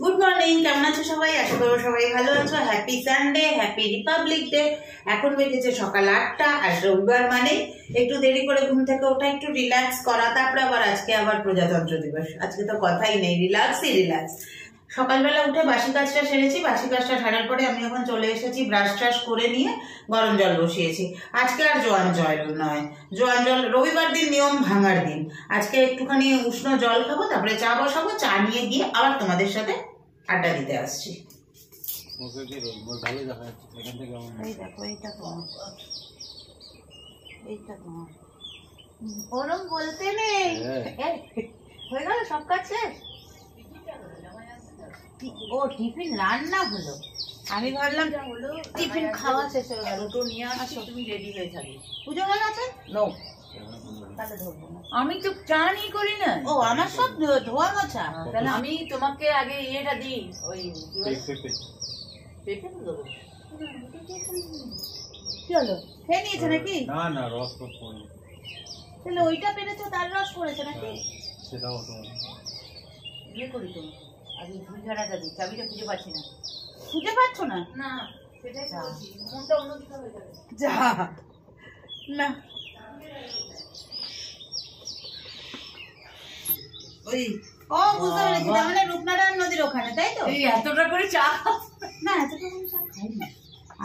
Good morning, কেমন আছো সবাই? আশা করবো সবাই ভালো আছো। Happy Sunday, happy Republic day. এখন বেজেছে সকাল 8টা, আর রবিবার মানে একটু দেরি করে ঘুম থেকে ওঠা, একটু রিল্যাক্স করা। তারপরে আজকে আবার প্রজাতন্ত্র দিবস। আজকে তো কথাই নেই, রিল্যাক্সই রিল্যাক্স। সকালবেলা উঠে বাসি কাজটা সেরেছি। বাসি কাজটা সারার পরে আমি এখন চলে এসেছি, ব্রাশ ট্রাশ করে নিয়ে গরম জল বসিয়েছি। আজকে আর জোয়ান জল নয়, জোয়ান জল রবিবার দিন নিয়ম ভাঙার দিন। আজকে একটুখানি উষ্ণ জল খাবো, তারপরে চা বসাবো। চা নিয়ে গিয়ে আবার তোমাদের সাথে আড্ডা দিতে আসছি। ওরম বলতে নেই, হয়ে গেল সব কাজ শেষ। ও টিফিন রান্না হলো, আমি ভাবলাম টিফিন খাওয়া শেষ হয়ে গেল। তো নিয়ে আসো, তুমি রেডি হয়ে থাকি। পুজো হয়ে গেছে? নো, তাহলে ধরবো না। আমি তো চানই করি না। ও, আমার সব ধোয়া মোছা। তাহলে আমি তোমাকে আগে ইয়েটা দিই, ওই পেঁপে দেবো। কি হলো, খেয়ে নিয়েছে নাকি? না না, রস পড়ে। তাহলে ওইটা পেরেছো, তার রস পড়েছে নাকি? সেটাও তো ইয়ে করি তো, আগে ঝুলঝাড়াটা দিই। চাবিটা খুঁজে পাচ্ছি না। খুঁজে পাচ্ছ না? না, সেটাই বলছি, মনটা অন্যদিকে হয়ে যাবে। যা না, ওই ও বুঝতে পেরেছি, তার মানে রূপনারায়ণ নদীর ওখানে, তাই তো? এই এতটা করে চা? না, এতটা করে চা খাই না।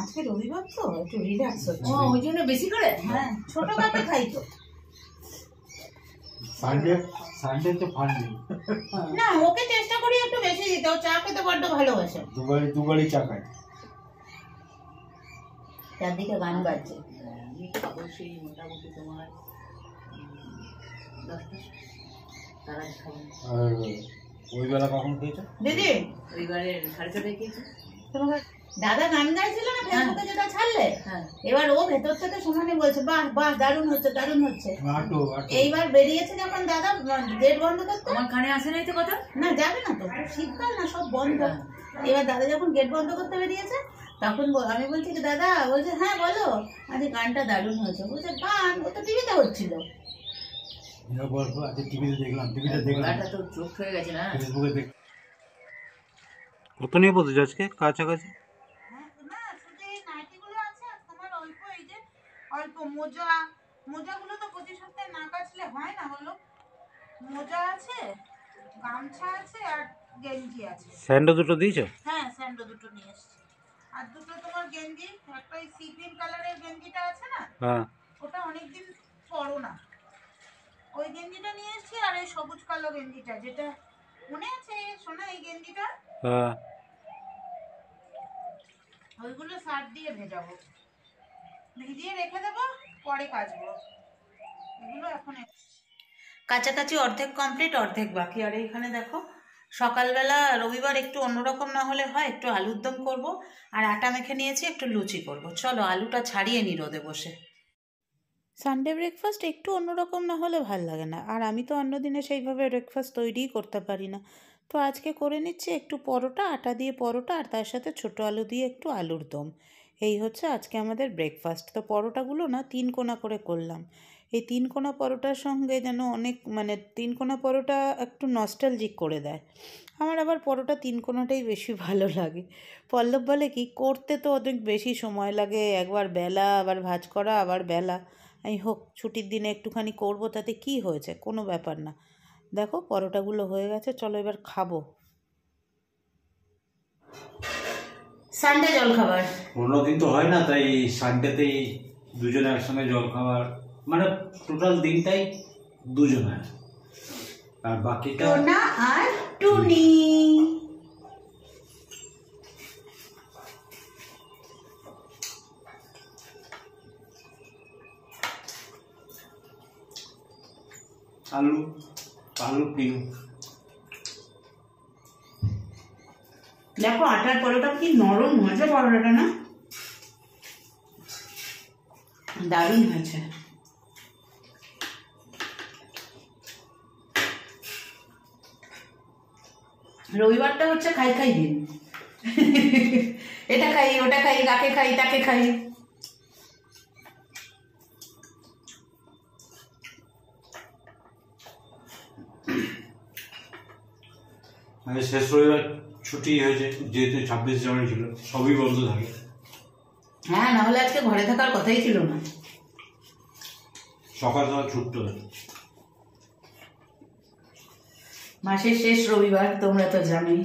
আজকে রবিবার তো একটু রিল্যাক্স হচ্ছে। ও, ওই জন্য বেশি করে? হ্যাঁ, ছোট কাপে খাই তো। সানডে তো ফান্ডি না, ওকে চেষ্টা করি একটু বেশি দিতে। ও চা খেতে বড্ড ভালোবাসে। দুবারই চা খায়। চারদিকে গান বাজছে। আমি খাবো সেই মোটামুটি তোমার 10টা। তারা খাবো। আর ওই বেলা কখন খেয়েছো দিদি? ওইবারে 6:30টায় খেয়েছি। তোমার দাদা গান গাইছিল না ফেসবুকে, যেটা ছাড়লে। এবার ও ভেতর থেকে সমানে বলছে, বাহ বাহ, দারুণ হচ্ছে দারুণ হচ্ছে। এইবার বেরিয়েছে যখন দাদা গেট বন্ধ করতে। আমার কানে আসে নাই তো কথা। না, যাবে না তো, শীতকাল না, সব বন্ধ। এবার দাদা যখন গেট বন্ধ করতে বেরিয়েছে, তখন আমি বলছি কি দাদা? বলছে হ্যাঁ বলো। আজকে গানটা দারুণ হয়েছে। বলছে গান? ও তো টিভিতে হচ্ছিল। চোখ হয়ে গেছে না। কত নিয়ে বলছো আজকে কাছাকাছি? অল্প মোজাগুলো তো প্রতি সপ্তাহে না কাচলে হয় না, বলো। মোজা আছে, গামছা আছে, আর গেঞ্জি আছে। স্যান্ডো দুটো দিয়েছো? হ্যাঁ, স্যান্ডো দুটো নিয়ে এসেছি। আর দুটো তোমার গেঞ্জি, একটা ওই সি গ্রিন কালারের গেঞ্জিটা আছে না, হ্যাঁ, ওটা অনেকদিন পরো না, ওই গেঞ্জিটা নিয়ে এসেছি। আর এই সবুজ কালো গেঞ্জিটা, যেটা মনে আছে সোনা, এই গেঞ্জিটা, হ্যাঁ, ওইগুলো সার্ফ দিয়ে ভেজাবো, ভিজিয়ে রেখে দেবো, পরে কাচবো। এগুলো এখন কাছাকাছি অর্ধেক কমপ্লিট, অর্ধেক বাকি। আর এইখানে দেখো, সকালবেলা রবিবার একটু অন্যরকম না হলে হয়, একটু আলুর দম করবো। আর আটা মেখে নিয়েছি, একটু লুচি করব। চলো আলুটা ছাড়িয়ে নি রোদে বসে। সানডে ব্রেকফাস্ট একটু অন্যরকম না হলে ভাল লাগে না। আর আমি তো অন্য দিনে সেইভাবে ব্রেকফাস্ট তৈরিই করতে পারি না। তো আজকে করে নিচ্ছি একটু পরোটা, আটা দিয়ে পরোটা, আর তার সাথে ছোটো আলু দিয়ে একটু আলুর দম। এই হচ্ছে আজকে আমাদের ব্রেকফাস্ট। তো পরোটাগুলো না 3 কোনা করে করলাম। এই 3 কোনা পরোটার সঙ্গে যেন অনেক, মানে 3 কোনা পরোটা একটু নস্টালজিক করে দেয়। আমার আবার পরোটা 3 কোনাটাই বেশি ভালো লাগে। পল্লব বলে কি, করতে তো অনেক বেশি সময় লাগে, একবার বেলা, আবার ভাঁজ করা, আবার বেলা। এই হোক, ছুটির দিনে একটুখানি করব, তাতে কি হয়েছে, কোনো ব্যাপার না। দেখো পরোটাগুলো হয়ে গেছে, চলো এবার খাবো। সানডে জল খাবার অন্যদিন তো হয় না, তাই সানডেতেই দুজনে একসঙ্গে জল খাবার, মানে টোটাল দিনটাই দুজনের। আর বাকিটা টোনা আর টুনি। আলু প্রিয়। দেখো আটার পরোটা কি নরম হয়েছে, পরোটাটা না দারুণ হয়েছে। রবিবারটা হচ্ছে খাই খাই দিন। এটা খাই, ওটা খাই, কাকে খাই, তাকে খাই। শেষ রবিবার ছুটি হয়েছে, যেহেতু 26 জানুয়ারি ছিল, সবই বন্ধ থাকে। হ্যাঁ, না হলে আজকে ঘরে থাকার কথাই ছিল না। সকাল সকাল ছুটতে হবে। মাসের শেষ রবিবার, তোমরা তো জানোই।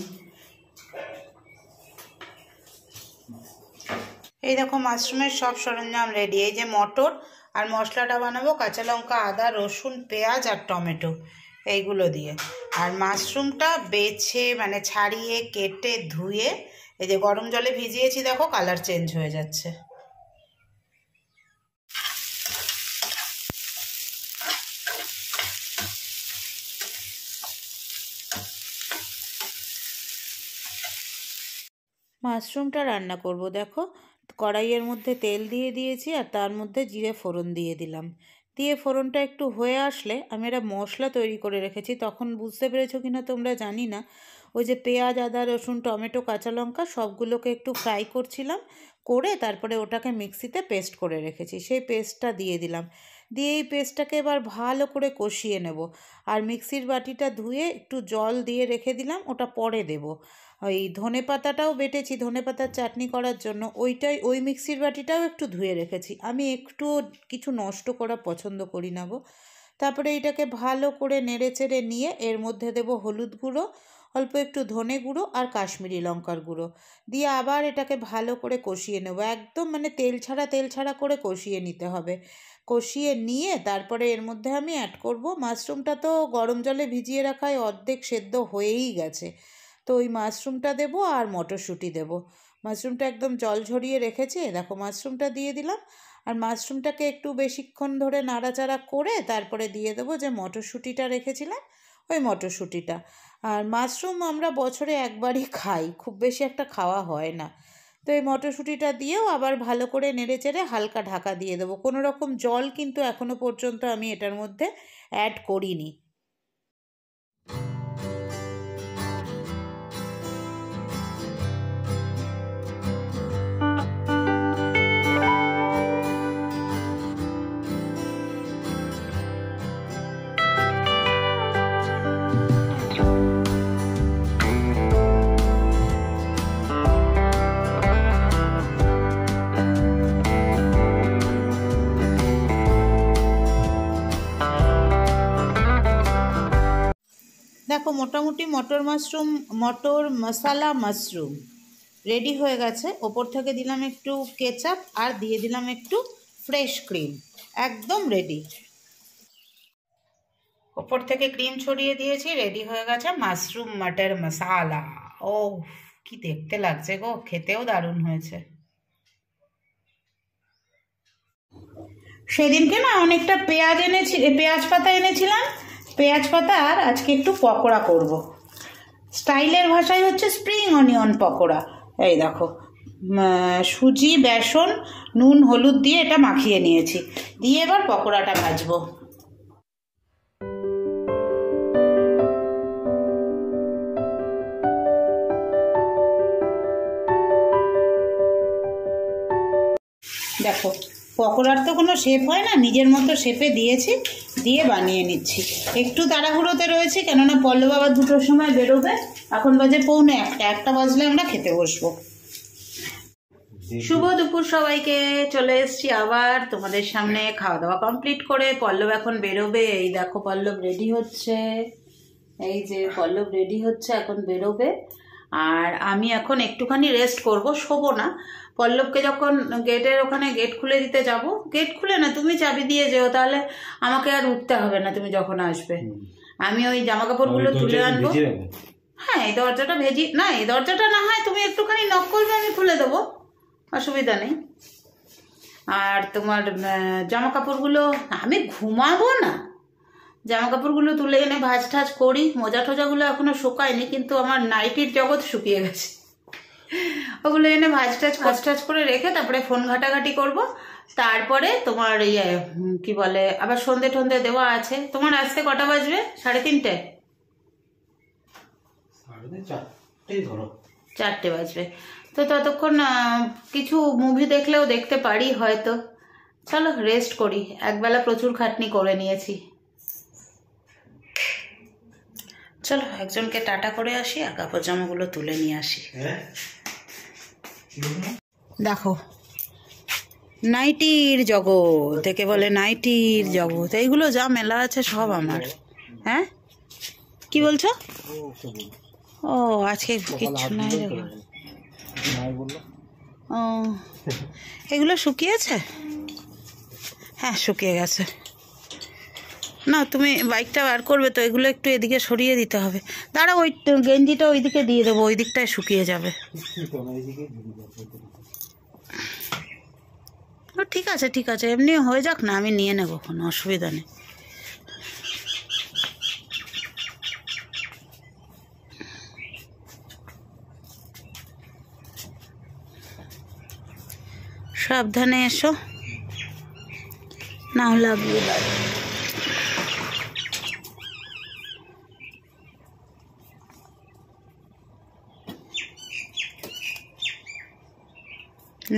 এই দেখো মাশরুমের সব সরঞ্জাম রেডি। এই যে মটর, আর মশলাটা বানাবো কাঁচা লঙ্কা, আদা, রসুন, পেঁয়াজ আর টমেটো এইগুলো দিয়ে। আর মাশরুমটা বেছে মানে ছাড়িয়ে কেটে ধুয়ে এই যে গরম জলে ভিজিয়েছি, দেখো কালার চেঞ্জ হয়ে যাচ্ছে। মাশরুমটা রান্না করব। দেখো কড়াইয়ের মধ্যে তেল দিয়ে দিয়েছি, আর তার মধ্যে জিরে ফোড়ন দিয়ে দিলাম। দিয়ে ফোড়নটা একটু হয়ে আসলে আমি একটা মশলা তৈরি করে রেখেছি। তখন বুঝতে পেরেছো কিনা তোমরা জানি না, ওই যে পেঁয়াজ, আদা, রসুন, টমেটো, কাঁচা লঙ্কা সবগুলোকে একটু ফ্রাই করছিলাম, করে তারপরে ওটাকে মিক্সিতে পেস্ট করে রেখেছি, সেই পেস্টটা দিয়ে দিলাম। দিয়ে এই পেস্টটাকে এবার ভালো করে কষিয়ে নেব। আর মিক্সির বাটিটা ধুয়ে একটু জল দিয়ে রেখে দিলাম, ওটা পরে দেব। ওই ধনে পাতাটাও বেটেছি ধনে পাতার চাটনি করার জন্য, ওই মিক্সির বাটিটাও একটু ধুয়ে রেখেছি। আমি একটু কিছু নষ্ট করা পছন্দ করি না গো। তারপরে এটাকে ভালো করে নেড়ে চেড়ে নিয়ে এর মধ্যে দেব হলুদ গুঁড়ো, অল্প একটু ধনে গুঁড়ো আর কাশ্মীরি লঙ্কার গুঁড়ো দিয়ে আবার এটাকে ভালো করে কষিয়ে নেব। একদম মানে তেল ছাড়া করে কষিয়ে নিতে হবে। কষিয়ে নিয়ে তারপরে এর মধ্যে আমি অ্যাড করব মাশরুমটা। তো গরম জলে ভিজিয়ে রাখায় অর্ধেক সেদ্ধ হয়েই গেছে, তো ওই মাশরুমটা দেবো আর মটরশুঁটি দেবো। মাশরুমটা একদম জল ঝরিয়ে রেখেছি, দেখো মাশরুমটা দিয়ে দিলাম। আর মাশরুমটাকে একটু বেশিক্ষণ ধরে নাড়াচাড়া করে তারপরে দিয়ে দেবো যে মটরশুঁটিটা রেখেছিলাম, ওই মটরশুঁটিটা। আর মাশরুম আমরা বছরে একবারই খাই, খুব বেশি একটা খাওয়া হয় না। তো এই মটরশুঁটিটা দিয়েও আবার ভালো করে নেড়ে চেড়ে হালকা ঢাকা দিয়ে দেবো। কোনো রকম জল কিন্তু এখনও পর্যন্ত আমি এটার মধ্যে অ্যাড করিনি। দেখো মোটামুটি মটর মশলা মাশরুম রেডি হয়ে গেছে। ওপর থেকে দিলাম একটু কেচাপ আর দিয়ে দিলাম একটু ফ্রেশ ক্রিম, একদম রেডি। ওপর থেকে ক্রিম ছড়িয়ে দিয়েছি, রেডি হয়ে গেছে মাশরুম মটর মশালা। ও কি দেখতে লাগছে গো, খেতেও দারুণ হয়েছে। সেদিনকে না অনেকটা পেঁয়াজ পাতা এনেছিলাম, পেঁয়াজ পাতা আর আজকে একটু পকোড়া করব। স্টাইলের ভাষায় হচ্ছে স্প্রিং অনিয়ন পকোড়া। এই দেখো সুজি, বেসন, নুন, হলুদ দিয়ে এটা মাখিয়ে নিয়েছি, দিয়ে এবার পকোড়াটা ভাজবো। দেখো পকোড়ার তো কোনো শেপ হয় না, নিজের মতো শেপে দিয়েছি, দিয়ে বানিয়ে নিচ্ছি। একটু তাড়াহুড়োতে রয়েছে, কেননা পল্লব আবার 2টোর সময় বেরোবে। এখন বাজে 1:45, বাজলে আমরা খেতে বসবো। শুভ দুপুর সবাইকে। চলে এসছি আবার তোমাদের সামনে খাওয়া দাওয়া কমপ্লিট করে। পল্লব এখন বেরোবে। এই দেখো পল্লব রেডি হচ্ছে, এই যে পল্লব রেডি হচ্ছে, এখন বেরোবে। আর আমি এখন একটুখানি রেস্ট করব, শোবো না। পল্লবকে যখন গেটের ওখানে গেট খুলে দিতে যাব, গেট খুলে না, তুমি চাবি দিয়ে যেও, তাহলে আমাকে আর উঠতে হবে না তুমি যখন আসবে। আমি ওই জামা কাপড়গুলো তুলে আনবো। হ্যাঁ এই দরজাটা এই দরজাটা না হয় তুমি একটুখানি নক করবে, আমি খুলে দেবো, অসুবিধা নেই। আর তোমার জামা কাপড়গুলো, আমি ঘুমাবো না, জামা কাপড়গুলো তুলে এনে ভাজ ঠাজ করি। মোজা টোজাগুলো এখনো শুকায়নি, কিন্তু আমার নাইটির জগৎ শুকিয়ে গেছে। ওগুলো এনে ভাজ টাজ করে রেখে তারপরে ফোন ঘাটাঘাটি করব। তারপরে তোমার কি বলে আবার সন্ধে টন্ধে দেওয়া আছে। তোমার আসতে কটা বাজবে? 3:30? 4টে বাজবে। তো ততক্ষণ কিছু মুভি দেখলেও দেখতে পারি হয়তো। চলো রেস্ট করি, একবেলা প্রচুর খাটনি করে নিয়েছি। চলো একজনকে টাটা করে আসি আর কাপড় জামাগুলো তুলে নিয়ে আসি। দেখো নাইটির জগৎ, একে বলে নাইটির জগৎ, এইগুলো যা মেলা আছে সব আমার। হ্যাঁ কি বলছো? ও আজকে কিচ্ছু নাই। ও এগুলো শুকিয়েছে? হ্যাঁ শুকিয়ে গেছে। না তুমি বাইকটা বার করবে তো, এগুলো একটু এদিকে সরিয়ে দিতে হবে। দাঁড়া ওই গেঞ্জিটা ওইদিকে দিয়ে দেবো, ওই দিকটায় শুকিয়ে যাবে। ঠিক আছে ঠিক আছে, এমনি হয়ে যাক না, আমি নিয়ে নেবো, কোনো অসুবিধা নেই। সাবধানে এসো, না লাগিয়ে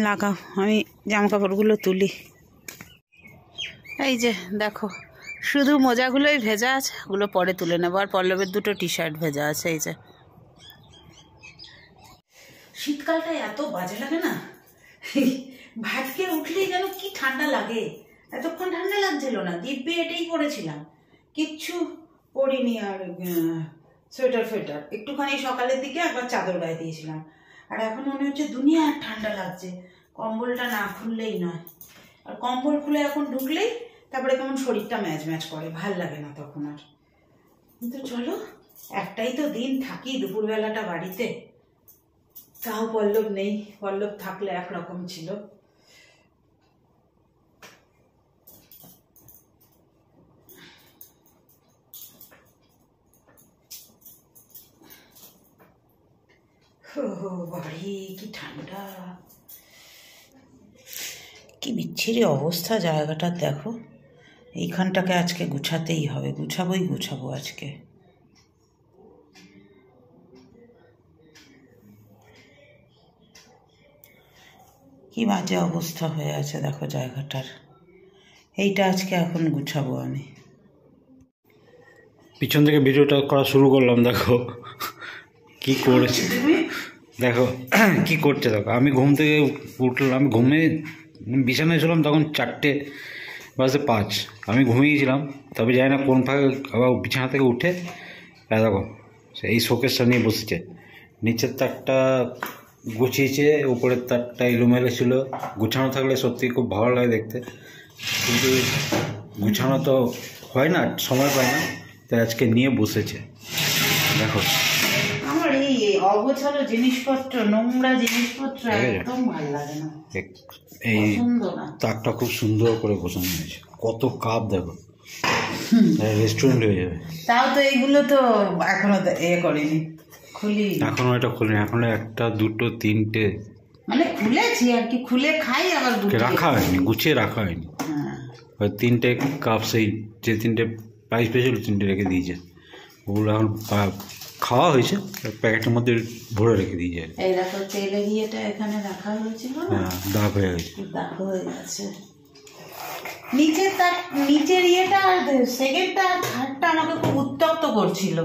লাগাও, আমি জামা কাপড়গুলো তুলি। এই যে দেখো শুধু মোজাগুলোই ভেজা আছে, ওগুলো পরে তুলে নেবো। আর পল্লবের দুটো টি শার্ট ভেজা আছে। এই যে শীতকালটা এত বাজে লাগে না, ভাতকে উঠলেই যেন কি ঠান্ডা লাগে। এতক্ষণ ঠান্ডা লাগছিল না, দিব্যি এটাই পরেছিলাম, কিচ্ছু পরিনি। আর সোয়েটার ফোয়েটার একটুখানি সকালের দিকে একবার চাদর গায়ে দিয়েছিলাম। আর এখন মনে হচ্ছে দুনিয়ার ঠান্ডা লাগছে, কম্বলটা না খুললেই নয়। আর কম্বল খুলে এখন ঢুকলেই তারপরে কেমন শরীরটা ম্যাচ ম্যাচ করে, ভাল লাগে না তখন আর। কিন্তু চলো একটাই তো দিন থাকি দুপুরবেলাটা বাড়িতে, তাও পল্লব নেই। পল্লব থাকলে একরকম ছিল। বাড়ি কি ঠান্ডা, কি বিচ্ছিরি অবস্থা জায়গাটার। দেখো এইখানটাকে আজকে গুছাতেই হবে, গুছাবো আজকে। কি বাজে অবস্থা হয়ে আছে দেখো জায়গাটার। এইটা আজকে এখন গুছাবো আমি। পিছন থেকে ভিডিওটা করা শুরু করলাম, দেখো কি করেছে, দেখো কি করছে দেখো। আমি ঘুম থেকে উঠলাম, আমি বিছানায় ছিলাম তখন 4:05। আমি ঘুমিয়েছিলাম, তবে জানি না কোন ফাঁকে আবার বিছানা থেকে উঠে দেখো এই শোকেসটা নিয়ে বসেছে। নিচের তাকটা গুছিয়েছে, উপরের তাকটা এলোমেলো ছিল। গুছানো থাকলে সত্যি খুব ভালো লাগে দেখতে, কিন্তু গুছানো তো হয় না, সময় পায় না, তাই আজকে নিয়ে বসেছে। দেখো আমার এই অগোছালো জিনিসপত্র, নোংরা জিনিসপত্র একদম ভালো লাগে না। এই তাকটা খুব সুন্দর করে গোছানো হয়েছে, কত কাপ দেখো, রেস্টুরেন্ট হয়ে যাবে। তাও তো এইগুলো তো এখনো করিনি, এখনো এটা খুলিনি, এখনো 1, 2, 3টে মানে খুলেছি আর কি, খুলে খাই আবার রাখা হয়নি, গুছিয়ে রাখা হয়নি। ওই 3টে কাপ, সেই যে 3টে প্রাইস পেয়েছিল 3টে রেখে দিয়েছে, ওগুলো এখন খাওয়া হয়েছে, প্যাকেটের মধ্যে ভরে রেখে দিয়েছে। এই দেখো তেলে গিয়েটা এখানে রাখা হয়েছিল, হ্যাঁ দাগ হয়ে গেছে, দাগ হয়ে গেছে। নিচের ইয়েটা আর সেকেন্ডটা আর থার্ডটা আমাকে খুব উত্তপ্ত করছিল,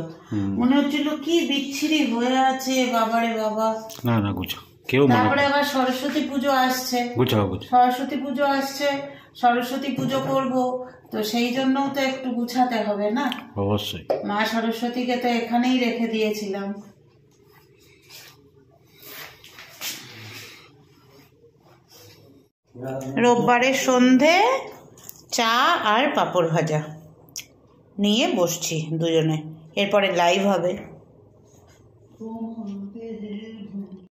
মনে হচ্ছিল কি বিচ্ছিরি হয়ে আছে, বাবারে বাবা। না গুছাও কেউ। তারপরে আবার সরস্বতী পুজো আসছে, সরস্বতী পুজো আসছে, সরস্বতী পুজো করব, তো সেই জন্যও তো একটু গুছাতে হবে না। অবশ্যই মা সরস্বতীকে তো এখানেই রেখে দিয়েছিলাম। রোববারের সন্ধে চা আর পাঁপড় ভাজা নিয়ে বসছি দুজনে, এরপরে লাইভ হবে।